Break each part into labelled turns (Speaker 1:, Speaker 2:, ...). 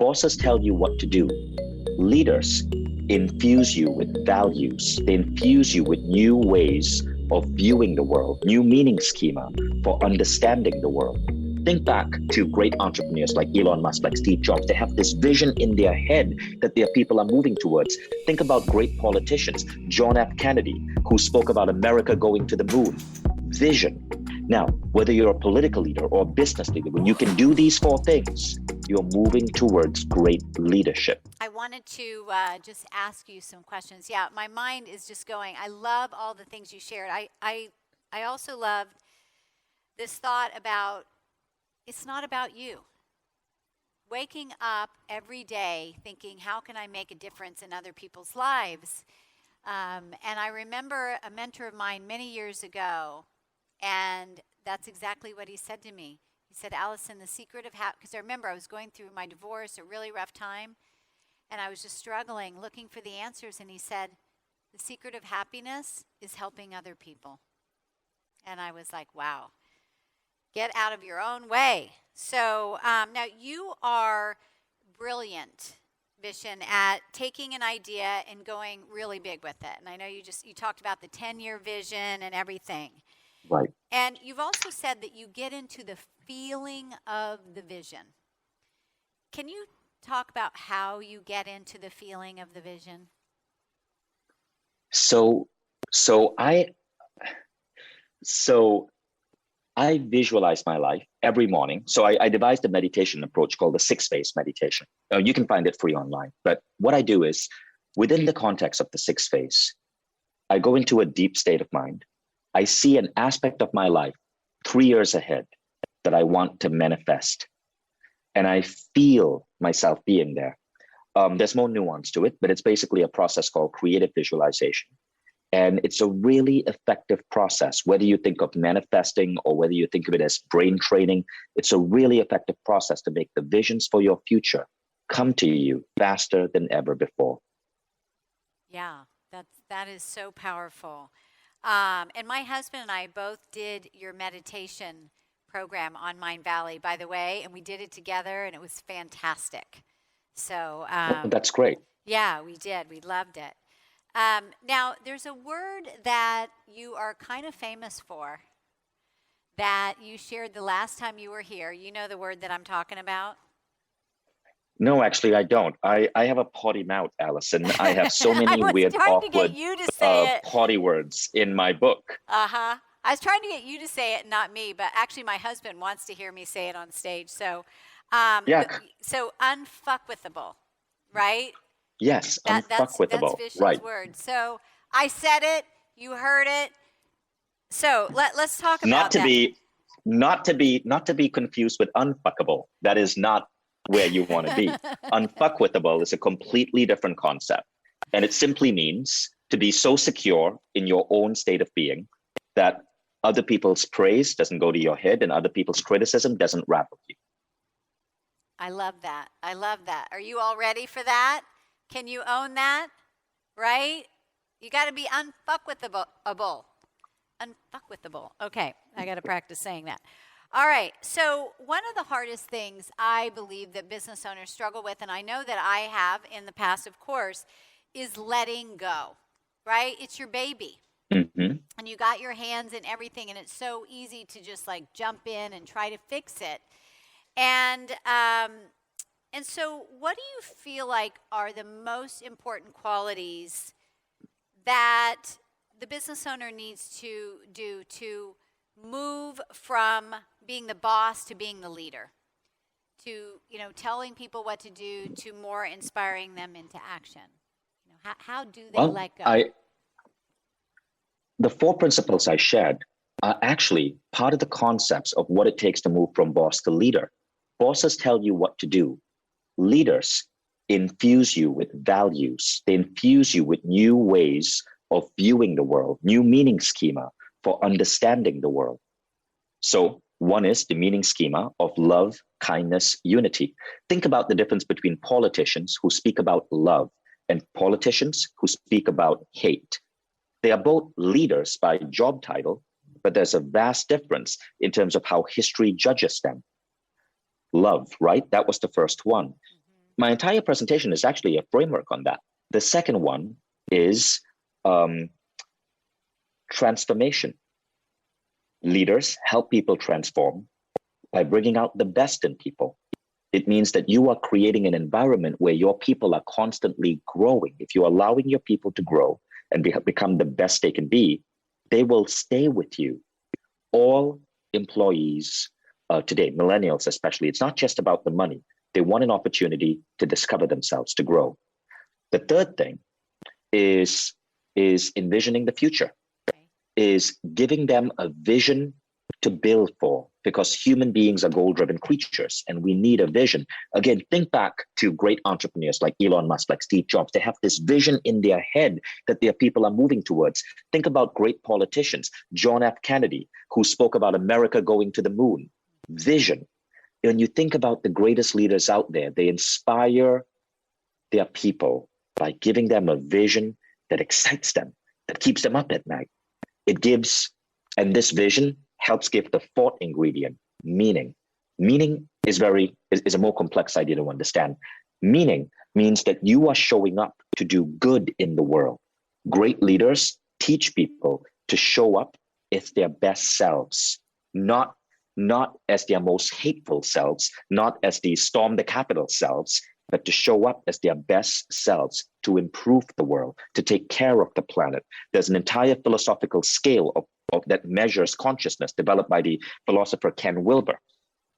Speaker 1: Bosses tell you what to do. Leaders infuse you with values. They infuse you with new ways of viewing the world, new meaning schema for understanding the world. Think back to great entrepreneurs like Elon Musk, like Steve Jobs. They have this vision in their head that their people are moving towards. Think about great politicians, John F. Kennedy, who spoke about America going to the moon. Vision. Now, whether you're a political leader or a business leader, when you can do these four things, you're moving towards great leadership.
Speaker 2: I wanted to just ask you some questions. Yeah, my mind is just going. I love all the things you shared. I also loved this thought about it's not about you. Waking up every day thinking, how can I make a difference in other people's lives? And I remember a mentor of mine many years ago, and that's exactly what he said to me. He said, Allison, the secret of because I remember I was going through my divorce, a really rough time, and I was just struggling, looking for the answers. And he said, the secret of happiness is helping other people. And I was like, wow, get out of your own way. So now you are brilliant, Vishen, at taking an idea and going really big with it. And I know you talked about the 10-year vision and everything.
Speaker 1: Right.
Speaker 2: And you've also said that you get into the feeling of the vision. Can you talk about how you get into the feeling of the vision?
Speaker 1: So I visualize my life every morning. So I devised a meditation approach called the 6-phase meditation. You can find it free online. But what I do is, within the context of the 6-phase, I go into a deep state of mind. I see an aspect of my life 3 years ahead that I want to manifest. And I feel myself being there. There's more nuance to it, but it's basically a process called creative visualization. And it's a really effective process, whether you think of manifesting or whether you think of it as brain training. It's a really effective process to make the visions for your future come to you faster than ever before.
Speaker 2: Yeah, that is so powerful. And my husband and I both did your meditation program on Mindvalley, by the way, and we did it together, and it was fantastic. So
Speaker 1: that's great.
Speaker 2: Yeah, we did. We loved it. Now, there's a word that you are kind of famous for that you shared the last time you were here. You know the word that I'm talking about?
Speaker 1: No, actually, I don't. I have a potty mouth, Allison. I have so many weird, awkward potty words in my book.
Speaker 2: Uh-huh. I was trying to get you to say it, not me, but actually my husband wants to hear me say it on stage. So, so unfuckwithable, right?
Speaker 1: Yes, unfuckwithable.
Speaker 2: That's Vishen's word. So I said it, you heard it. So let's talk about that.
Speaker 1: Not to be confused with unfuckable. That is not where you want to be. Unfuckwithable is a completely different concept. And it simply means to be so secure in your own state of being that other people's praise doesn't go to your head and other people's criticism doesn't rattle you.
Speaker 2: I love that. I love that. Are you all ready for that? Can you own that? Right? You got to be unfuckwithable. Unfuckwithable. Okay, I got to practice saying that. All right, so one of the hardest things I believe that business owners struggle with, and I know that I have in the past, of course, is letting go, right? It's your baby.
Speaker 1: Mm-hmm.
Speaker 2: And you got your hands in everything, and it's so easy to just like jump in and try to fix it. And so what do you feel like are the most important qualities that the business owner needs to do to move from being the boss to being the leader, to, telling people what to do, to more inspiring them into action? How do they let go?
Speaker 1: The 4 principles I shared are actually part of the concepts of what it takes to move from boss to leader. Bosses tell you what to do. Leaders infuse you with values. They infuse you with new ways of viewing the world, new meaning schema for understanding the world. So one is the meaning schema of love, kindness, unity. Think about the difference between politicians who speak about love and politicians who speak about hate. They are both leaders by job title, but there's a vast difference in terms of how history judges them. Love, right? That was the first one. my entire presentation is actually a framework on that. The second one is transformation. Leaders help people transform by bringing out the best in people. It means that you are creating an environment where your people are constantly growing. If you're allowing your people to grow and become the best they can be, they will stay with you. All employees today, millennials especially, it's not just about the money. They want an opportunity to discover themselves, to grow. The third thing is envisioning the future, is giving them a vision to build for, because human beings are goal-driven creatures and we need a vision. Again, think back to great entrepreneurs like Elon Musk, like Steve Jobs. They have this vision in their head that their people are moving towards. Think about great politicians, John F. Kennedy, who spoke about America going to the moon. Vision. When you think about the greatest leaders out there, they inspire their people by giving them a vision that excites them, that keeps them up at night. It gives, and this vision helps give the fourth ingredient, meaning. Meaning is a more complex idea to understand. Meaning means that you are showing up to do good in the world. Great leaders teach people to show up as their best selves, not as their most hateful selves, not as the storm the Capitol selves, but to show up as their best selves, to improve the world, to take care of the planet. There's an entire philosophical scale of that measures consciousness developed by the philosopher Ken Wilber.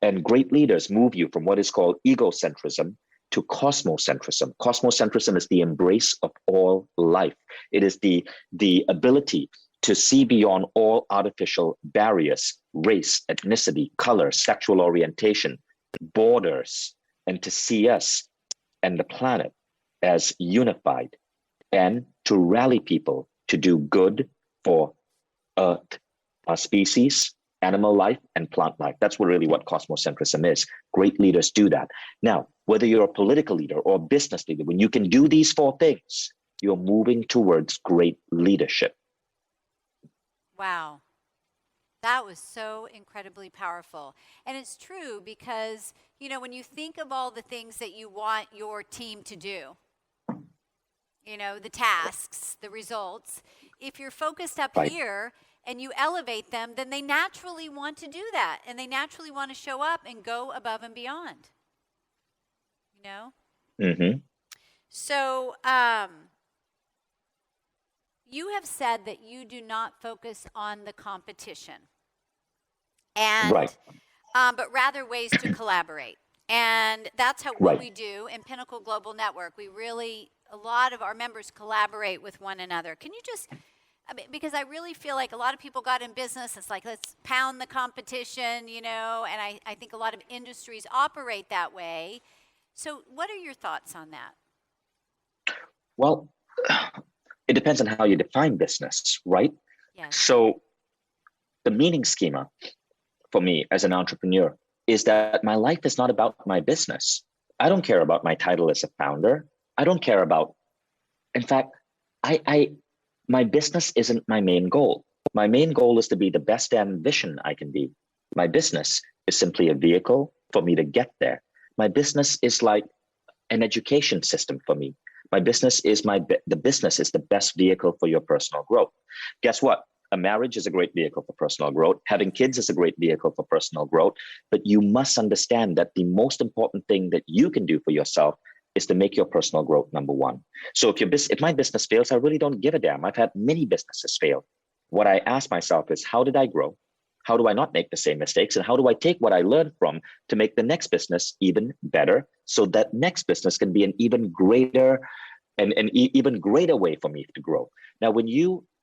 Speaker 1: And great leaders move you from what is called egocentrism to cosmocentrism. Cosmocentrism is the embrace of all life. It is the ability to see beyond all artificial barriers, race, ethnicity, color, sexual orientation, borders, and to see us and the planet as unified, and to rally people to do good for Earth, our species, animal life, and plant life. That's really what cosmocentrism is. Great leaders do that. Now, whether you're a political leader or a business leader, when you can do these four things, you're moving towards great leadership.
Speaker 2: Wow. That was so incredibly powerful. And it's true because, you know, when you think of all the things that you want your team to do, you know, the tasks, the results, if you're focused up
Speaker 1: Right.
Speaker 2: here and you elevate them, then they naturally want to do that. And they naturally want to show up and go above and beyond, you know?
Speaker 1: Mm-hmm.
Speaker 2: So, you have said that you do not focus on the competition, and
Speaker 1: Right.
Speaker 2: but rather ways to collaborate. And that's what
Speaker 1: Right.
Speaker 2: we do in Pinnacle Global Network. A lot of our members collaborate with one another. Can you just, because I really feel like a lot of people got in business, it's like, let's pound the competition, you know, and I think a lot of industries operate that way. So what are your thoughts on that?
Speaker 1: Well, it depends on how you define business, right?
Speaker 2: Yes.
Speaker 1: So the meaning schema for me as an entrepreneur is that my life is not about my business. I don't care about my title as a founder. I don't care about, in fact, my business isn't my main goal. My main goal is to be the best damn Vishen I can be. My business is simply a vehicle for me to get there. My business is like an education system for me. My business is the business is the best vehicle for your personal growth. Guess what? A marriage is a great vehicle for personal growth. Having kids is a great vehicle for personal growth. But you must understand that the most important thing that you can do for yourself is to make your personal growth number one. So if my business fails, I really don't give a damn. I've had many businesses fail. What I ask myself is, how did I grow? How do I not make the same mistakes? And how do I take what I learned from to make the next business even better, so that next business can be an even greater even greater way for me to grow? Now,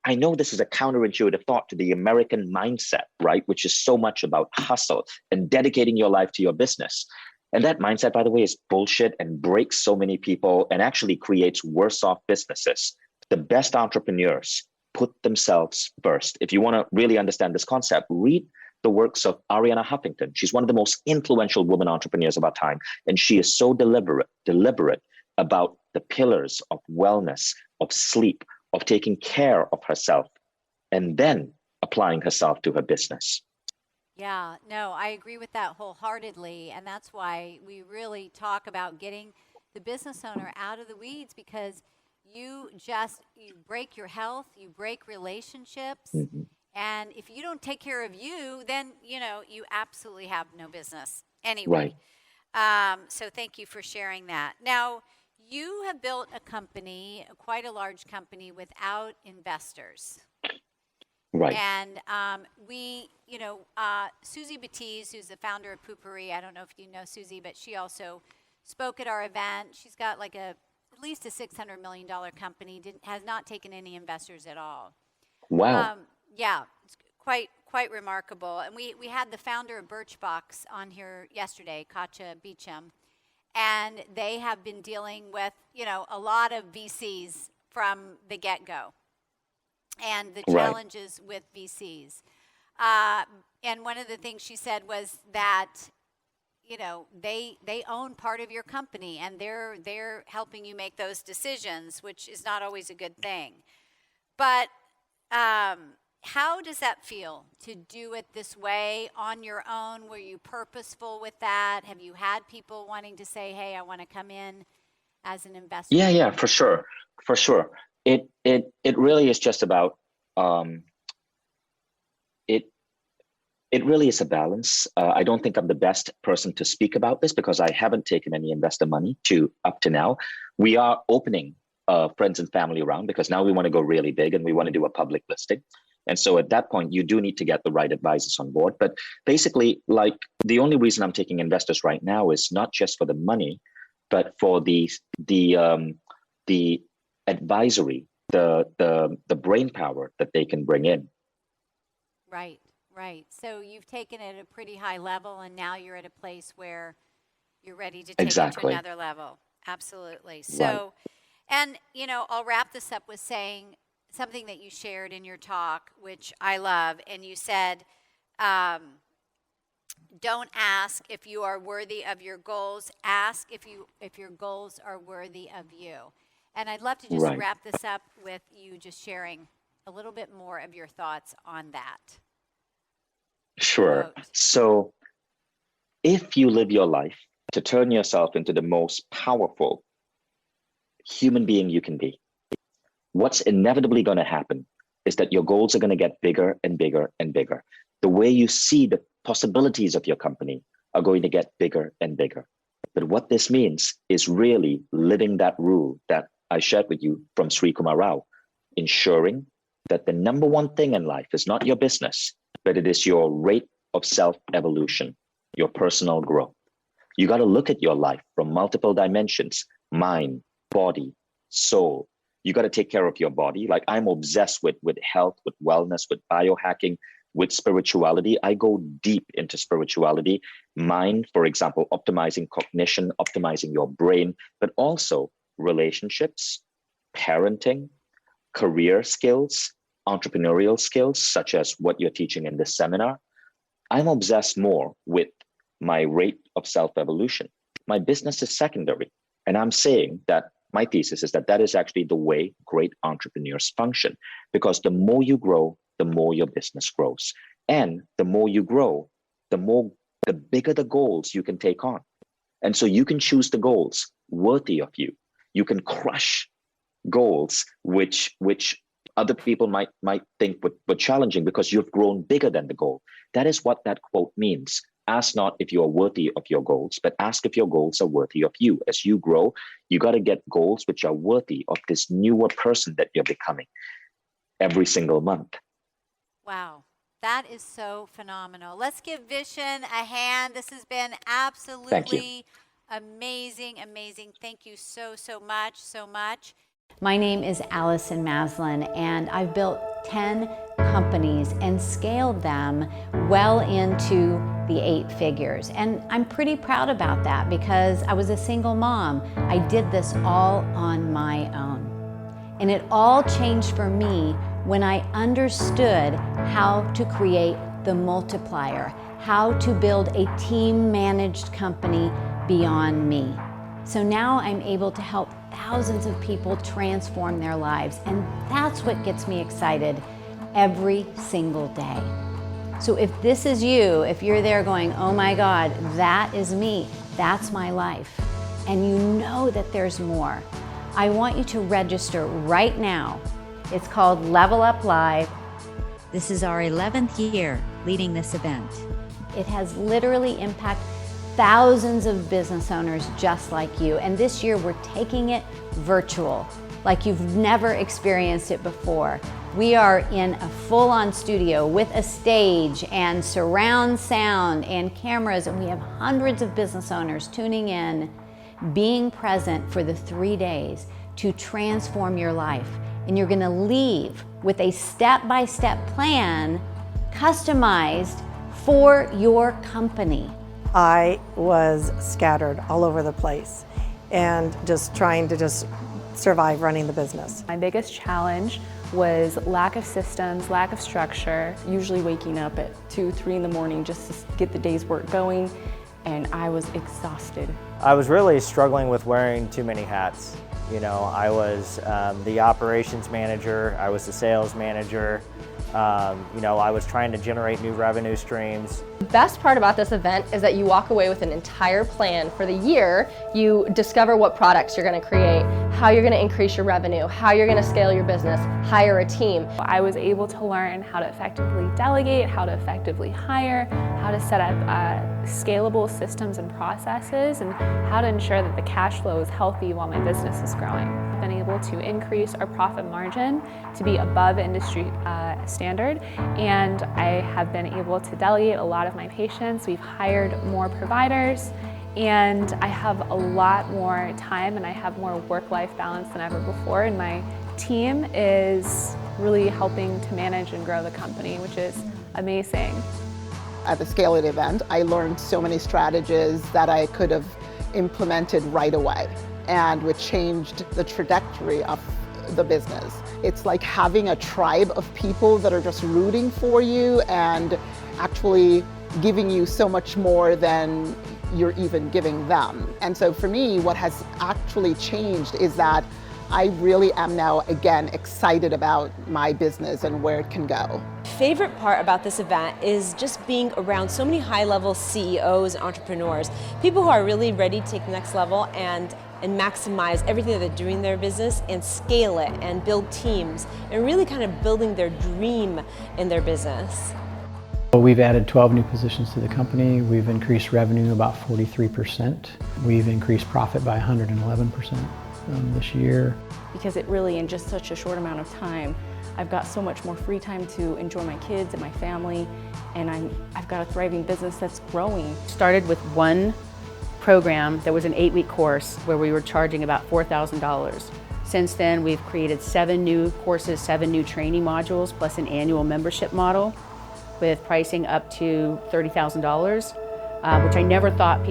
Speaker 1: I know this is a counterintuitive thought to the American mindset, right? Which is so much about hustle and dedicating your life to your business. And that mindset, by the way, is bullshit and breaks so many people and actually creates worse off businesses. The best entrepreneurs put themselves first. If you want to really understand this concept, read the works of Arianna Huffington. She's one of the most influential women entrepreneurs of our time. And she is so deliberate about the pillars of wellness, of sleep, of taking care of herself, and then applying herself to her business.
Speaker 2: Yeah, no, I agree with that wholeheartedly. And that's why we really talk about getting the business owner out of the weeds, because you break your health, you break relationships.
Speaker 1: Mhm.
Speaker 2: And if you don't take care of you, then, you absolutely have no business
Speaker 1: Right.
Speaker 2: anyway. So thank you for sharing that. Now, you have built a company, quite a large company, without investors.
Speaker 1: Right.
Speaker 2: And Susie Batiste, who's the founder of Poopery, I don't know if you know Susie, but she also spoke at our event. She's got like at least a $600 million company, has not taken any investors at all.
Speaker 1: Wow.
Speaker 2: Yeah, it's quite remarkable. And we had the founder of Birchbox on here yesterday, Katja Beecham, and they have been dealing with, a lot of VCs from the get-go and the
Speaker 1: Right.
Speaker 2: challenges with VCs. And one of the things she said was that, they own part of your company, and they're helping you make those decisions, which is not always a good thing. But how does that feel to do it this way on your own? Were you purposeful with that? Have you had people wanting to say, hey, I want to come in as an investor?
Speaker 1: Yeah, for sure. For sure. It really is just about it really is a balance. I don't think I'm the best person to speak about this because I haven't taken any investor money up to now. We are opening friends and family around because now we want to go really big and we want to do a public listing. And so at that point, you do need to get the right advisors on board. But basically, like, the only reason I'm taking investors right now is not just for the money, but for the advisory, the brain power that they can bring in.
Speaker 2: Right. So you've taken it at a pretty high level, and now you're at a place where you're ready to take it to another level. Absolutely. So,
Speaker 1: right.
Speaker 2: And, I'll wrap this up with saying something that you shared in your talk, which I love. And you said, don't ask if you are worthy of your goals. Ask if your goals are worthy of you. And I'd love to just wrap this up with you just sharing a little bit more of your thoughts on that.
Speaker 1: Sure.
Speaker 2: Quote.
Speaker 1: So if you live your life to turn yourself into the most powerful human being you can be, what's inevitably going to happen is that your goals are going to get bigger and bigger and bigger. The way you see the possibilities of your company are going to get bigger and bigger. But what this means is really living that rule that I shared with you from Sri Kumar Rao, ensuring that the number one thing in life is not your business, but it is your rate of self-evolution, your personal growth. You got to look at your life from multiple dimensions: mind, body, soul. You got to take care of your body. Like, I'm obsessed with health, with wellness, with biohacking, with spirituality. I go deep into spirituality. Mind, for example, optimizing cognition, optimizing your brain, but also relationships, parenting, career skills, entrepreneurial skills, such as what you're teaching in this seminar. I'm obsessed more with my rate of self-evolution. My business is secondary. And I'm saying that my thesis is that is actually the way great entrepreneurs function, because the more you grow, the more your business grows. And the more you grow, the bigger the goals you can take on. And so you can choose the goals worthy of you. You can crush goals which other people might think were challenging because you've grown bigger than the goal. That is what that quote means. Ask not if you are worthy of your goals, but ask if your goals are worthy of you. As you grow, you got to get goals which are worthy of this newer person that you're becoming every single month.
Speaker 2: Wow. That is so phenomenal. Let's give Vishen a hand. This has been absolutely amazing. Thank you so much. My name is Allison Maslan, and I've built 10 companies and scaled them well into the 8 figures. And I'm pretty proud about that because I was a single mom. I did this all on my own. And it all changed for me when I understood how to create the multiplier, how to build a team-managed company beyond me. So now I'm able to help thousands of people transform their lives, and that's what gets me excited every single day. So if this is you, if you're there going, oh my God, that is me, that's my life, and you know that there's more, I want you to register right now. It's called Level Up Live.
Speaker 3: This is our 11th year leading this event.
Speaker 2: It has literally impacted thousands of business owners just like you. And this year we're taking it virtual, like you've never experienced it before. We are in a full-on studio with a stage and surround sound and cameras, and we have hundreds of business owners tuning in, being present for the 3 days to transform your life. And you're gonna leave with a step-by-step plan customized for your company.
Speaker 4: I was scattered all over the place and just trying to survive running the business.
Speaker 5: My biggest challenge was lack of systems, lack of structure, usually waking up at 2, 3 in the morning just to get the day's work going, and I was exhausted.
Speaker 6: I was really struggling with wearing too many hats. You know, I was the operations manager, I was the sales manager, you know, I was trying to generate new revenue streams.
Speaker 7: The best part about this event is that you walk away with an entire plan for the year. You discover what products you're going to create, how you're going to increase your revenue, how you're going to scale your business, hire a team.
Speaker 5: I was able to learn how to effectively delegate, how to effectively hire, how to set up scalable systems and processes, and how to ensure that the cash flow is healthy while my business is growing. I've been able to increase our profit margin to be above industry standard, and I have been able to delegate a lot of my patients. We've hired more providers, and I have a lot more time and I have more work-life balance than ever before, and my team is really helping to manage and grow the company, which is amazing.
Speaker 8: At the Scale It event, I learned so many strategies that I could have implemented right away, and which changed the trajectory of the business. It's like having a tribe of people that are just rooting for you and actually giving you so much more than you're even giving them. And so for me, what has actually changed is that I really am now, again, excited about my business and where it can go.
Speaker 9: Favorite part about this event is just being around so many high-level CEOs and entrepreneurs, people who are really ready to take the next level and maximize everything that they're doing in their business and scale it and build teams and really kind of building their dream in their business.
Speaker 10: We've added 12 new positions to the company. We've increased revenue about 43%. We've increased profit by 111% this year.
Speaker 5: Because it really, in just such a short amount of time, I've got so much more free time to enjoy my kids and my family, and I've got a thriving business that's growing.
Speaker 11: Started with one program that was an 8-week course where we were charging about $4,000. Since then, we've created 7 new courses, 7 new training modules, plus an annual membership model with pricing up to $30,000, which I never thought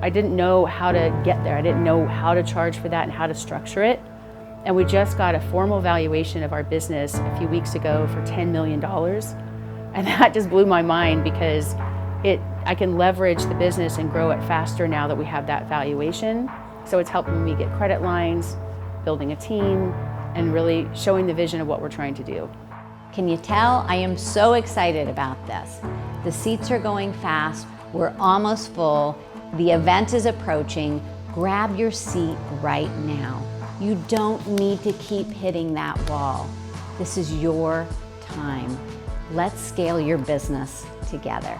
Speaker 11: I didn't know how to get there. I didn't know how to charge for that and how to structure it. And we just got a formal valuation of our business a few weeks ago for $10 million. And that just blew my mind because I can leverage the business and grow it faster now that we have that valuation. So it's helping me get credit lines, building a team, and really showing the vision of what we're trying to do.
Speaker 2: Can you tell? I am so excited about this. The seats are going fast. We're almost full. The event is approaching. Grab your seat right now. You don't need to keep hitting that wall. This is your time. Let's scale your business together.